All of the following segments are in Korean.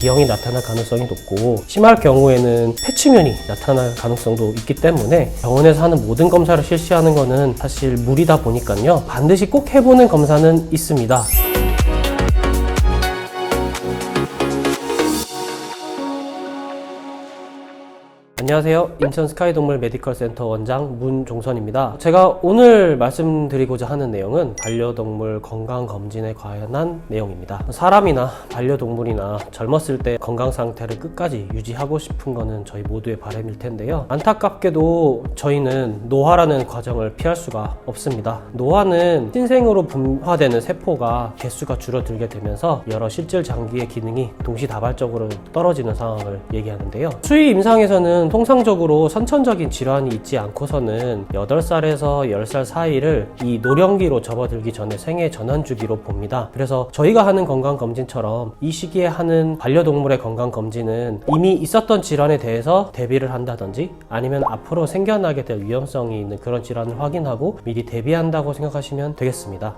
기형이 나타날 가능성이 높고, 심할 경우에는 폐치면이 나타날 가능성도 있기 때문에 병원에서 하는 모든 검사를 실시하는 것은 사실 무리다 보니까요, 반드시 꼭 해보는 검사는 있습니다. 안녕하세요. 인천 스카이동물 메디컬센터 원장 문종선입니다. 제가 오늘 말씀드리고자 하는 내용은 반려동물 건강검진에 관한 내용입니다. 사람이나 반려동물이나 젊었을 때 건강 상태를 끝까지 유지하고 싶은 거는 저희 모두의 바람일 텐데요. 안타깝게도 저희는 노화라는 과정을 피할 수가 없습니다. 노화는 신생으로 분화되는 세포가 개수가 줄어들게 되면서 여러 실질 장기의 기능이 동시다발적으로 떨어지는 상황을 얘기하는데요. 수의 임상에서는 통상적으로 선천적인 질환이 있지 않고서는 8살에서 10살 사이를 이 노령기로 접어들기 전에 생애 전환 주기로 봅니다. 그래서 저희가 하는 건강검진처럼 이 시기에 하는 반려동물의 건강검진은 이미 있었던 질환에 대해서 대비를 한다든지 아니면 앞으로 생겨나게 될 위험성이 있는 그런 질환을 확인하고 미리 대비한다고 생각하시면 되겠습니다.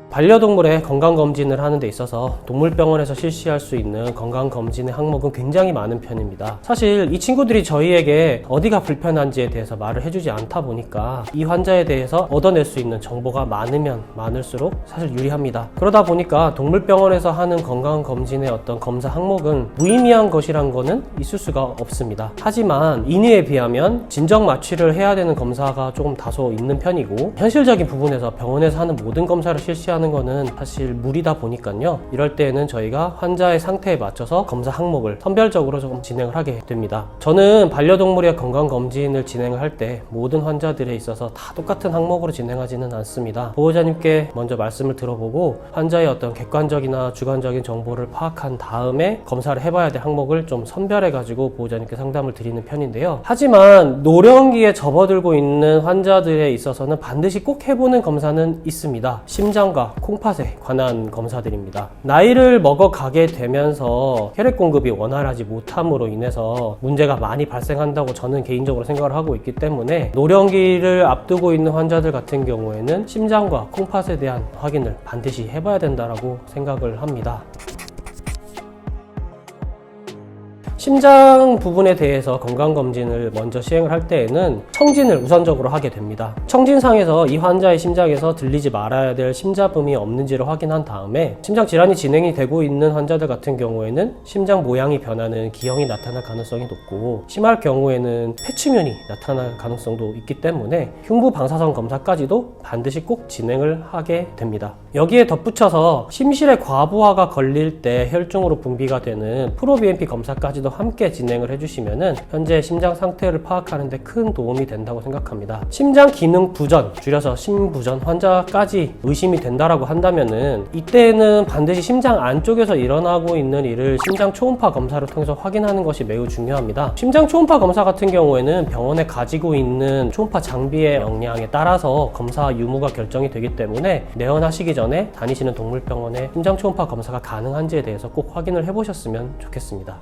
반려동물의 건강검진을 하는 데 있어서 동물병원에서 실시할 수 있는 건강검진의 항목은 굉장히 많은 편입니다. 사실 이 친구들이 저희에게 어디가 불편한지에 대해서 말을 해주지 않다 보니까 이 환자에 대해서 얻어낼 수 있는 정보가 많으면 많을수록 사실 유리합니다. 그러다 보니까 동물병원에서 하는 건강검진의 어떤 검사 항목은 무의미한 것이란 거는 있을 수가 없습니다. 하지만 인위에 비하면 진정 마취를 해야 되는 검사가 조금 다소 있는 편이고, 현실적인 부분에서 병원에서 하는 모든 검사를 실시하는 거는 사실 무리다 보니까요, 이럴 때에는 저희가 환자의 상태에 맞춰서 검사 항목을 선별적으로 좀 진행을 하게 됩니다. 저는 반려동물의 건강검진을 진행을 할 때 모든 환자들에 있어서 다 똑같은 항목으로 진행하지는 않습니다. 보호자님께 먼저 말씀을 들어보고 환자의 어떤 객관적이나 주관적인 정보를 파악한 다음에 검사를 해봐야 될 항목을 좀 선별해 가지고 보호자님께 상담을 드리는 편인데요. 하지만 노령기에 접어들고 있는 환자들에 있어서는 반드시 꼭 해보는 검사는 있습니다. 심장과 콩팥에 관한 검사들입니다. 나이를 먹어가게 되면서 혈액 공급이 원활하지 못함으로 인해서 문제가 많이 발생한다고 저는 개인적으로 생각을 하고 있기 때문에 노령기를 앞두고 있는 환자들 같은 경우에는 심장과 콩팥에 대한 확인을 반드시 해봐야 된다고 생각을 합니다. 심장 부분에 대해서 건강검진을 먼저 시행을 할 때에는 청진을 우선적으로 하게 됩니다. 청진상에서 이 환자의 심장에서 들리지 말아야 될 심자음이 없는지를 확인한 다음에 심장 질환이 진행이 되고 있는 환자들 같은 경우에는 심장 모양이 변하는 기형이 나타날 가능성이 높고, 심할 경우에는 폐치면이 나타날 가능성도 있기 때문에 흉부 방사선 검사까지도 반드시 꼭 진행을 하게 됩니다. 여기에 덧붙여서 심실의 과부하가 걸릴 때 혈중으로 분비가 되는 프로BNP 검사까지도 함께 진행을 해주시면은 현재 심장 상태를 파악하는 데 큰 도움이 된다고 생각합니다. 심장 기능 부전, 줄여서 심부전 환자까지 의심이 된다라고 한다면은 이때는 반드시 심장 안쪽에서 일어나고 있는 일을 심장 초음파 검사를 통해서 확인하는 것이 매우 중요합니다. 심장 초음파 검사 같은 경우에는 병원에 가지고 있는 초음파 장비의 역량에 따라서 검사 유무가 결정이 되기 때문에 내원하시기 전에 다니시는 동물병원에 심장 초음파 검사가 가능한지에 대해서 꼭 확인을 해보셨으면 좋겠습니다.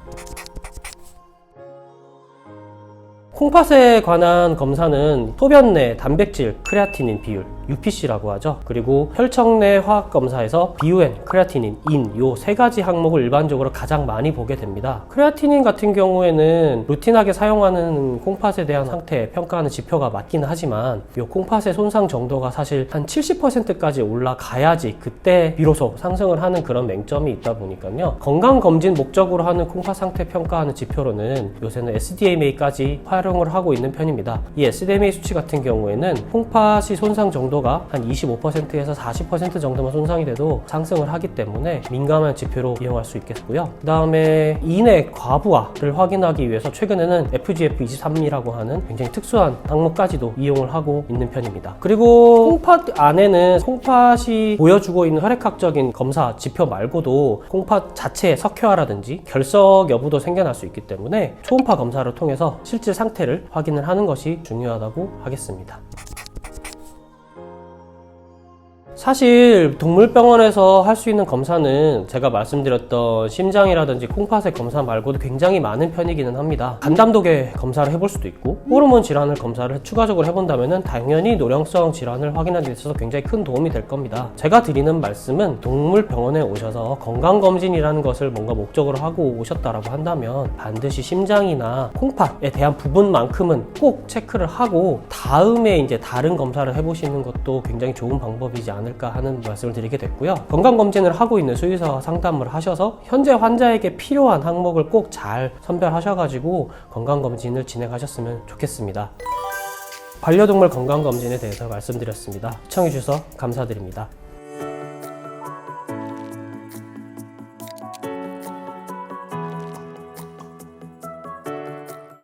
콩팥에 관한 검사는 소변 내 단백질, 크레아티닌 비율, UPC라고 하죠. 그리고 혈청 내 화학검사에서 BUN, 크레아티닌, 인, 요 3가지 항목을 일반적으로 가장 많이 보게 됩니다. 크레아티닌 같은 경우에는 루틴하게 사용하는 콩팥에 대한 상태 평가하는 지표가 맞긴 하지만 요 콩팥의 손상 정도가 사실 한 70%까지 올라가야지 그때 비로소 상승을 하는 그런 맹점이 있다 보니까요, 건강검진 목적으로 하는 콩팥 상태 평가하는 지표로는 요새는 SDMA까지 활용을 하고 있는 편입니다. 이 SDMA 수치 같은 경우에는 콩팥이 손상 정도가 한 25%에서 40% 정도만 손상이 돼도 상승을 하기 때문에 민감한 지표로 이용할 수 있겠고요. 그 다음에 인의 과부하를 확인하기 위해서 최근에는 FGF23이라고 하는 굉장히 특수한 항목까지도 이용을 하고 있는 편입니다. 그리고 콩팥 안에는 콩팥이 보여주고 있는 혈액학적인 검사 지표 말고도 콩팥 자체의 석회화라든지 결석 여부도 생겨날 수 있기 때문에 초음파 검사를 통해서 실질 상태를 확인을 하는 것이 중요하다고 하겠습니다. 사실 동물병원에서 할 수 있는 검사는 제가 말씀드렸던 심장이라든지 콩팥의 검사 말고도 굉장히 많은 편이기는 합니다. 간담독의 검사를 해볼 수도 있고, 호르몬 질환을 검사를 추가적으로 해본다면 당연히 노령성 질환을 확인하는 데 있어서 굉장히 큰 도움이 될 겁니다. 제가 드리는 말씀은 동물병원에 오셔서 건강검진이라는 것을 뭔가 목적으로 하고 오셨다라고 한다면 반드시 심장이나 콩팥에 대한 부분만큼은 꼭 체크를 하고 다음에 이제 다른 검사를 해보시는 것도 굉장히 좋은 방법이지 않을까 하는 말씀을 드리게 됐고요. 건강검진을 하고 있는 수의사와 상담을 하셔서 현재 환자에게 필요한 항목을 꼭 잘 선별하셔가지고 건강검진을 진행하셨으면 좋겠습니다. 반려동물 건강검진에 대해서 말씀드렸습니다. 시청해주셔서 감사드립니다.